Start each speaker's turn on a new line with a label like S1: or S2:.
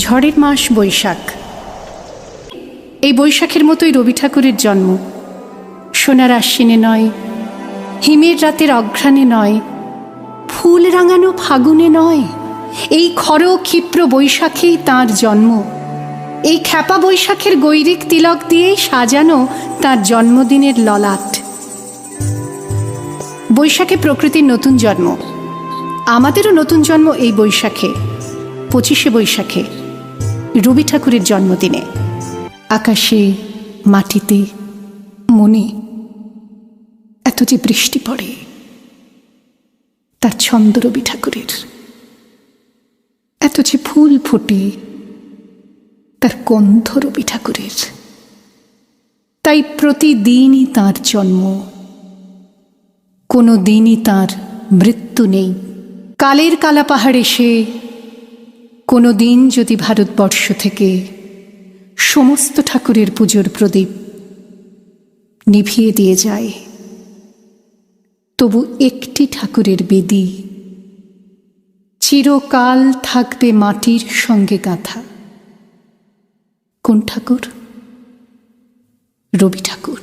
S1: ঝড়ের মাস বৈশাখ। এই বৈশাখের মতোই রবি ঠাকুরের জন্ম। সোনার আশ্বিনে নয়, হিমের রাতের অঘ্রাণে নয়, ফুল রাঙানো ফাগুনে নয়, এই খর ক্ষিপ্র বৈশাখেই তাঁর জন্ম। এই খ্যাপা বৈশাখের গৈরিক তিলক দিয়েই সাজানো তাঁর জন্মদিনের ললাট। বৈশাখে প্রকৃতির নতুন জন্ম, আমাদেরও নতুন জন্ম এই বৈশাখে, 25শে বৈশাখে, রবি ঠাকুরের জন্মদিনে। আকাশে, মাটিতে, মনে এত যে বৃষ্টি পড়ে, তার ছন্দ রবি ঠাকুরের। এত যে ফুল ফোটে, তার গন্ধ রবি ঠাকুরের। তাই প্রতিদিনই তাঁর জন্ম, কোনো দিনই তাঁর মৃত্যু নেই। কালের কালা পাহাড় এসে কোনো দিন যদি ভারতবর্ষ থেকে সমস্ত ঠাকুরের পুজোর প্রদীপ নিভিয়ে দিয়ে যায়, তবু একটি ঠাকুরের বেদী চিরকাল থাকবে মাটির সঙ্গে গাঁথা। কোন ঠাকুর? রবি ঠাকুর।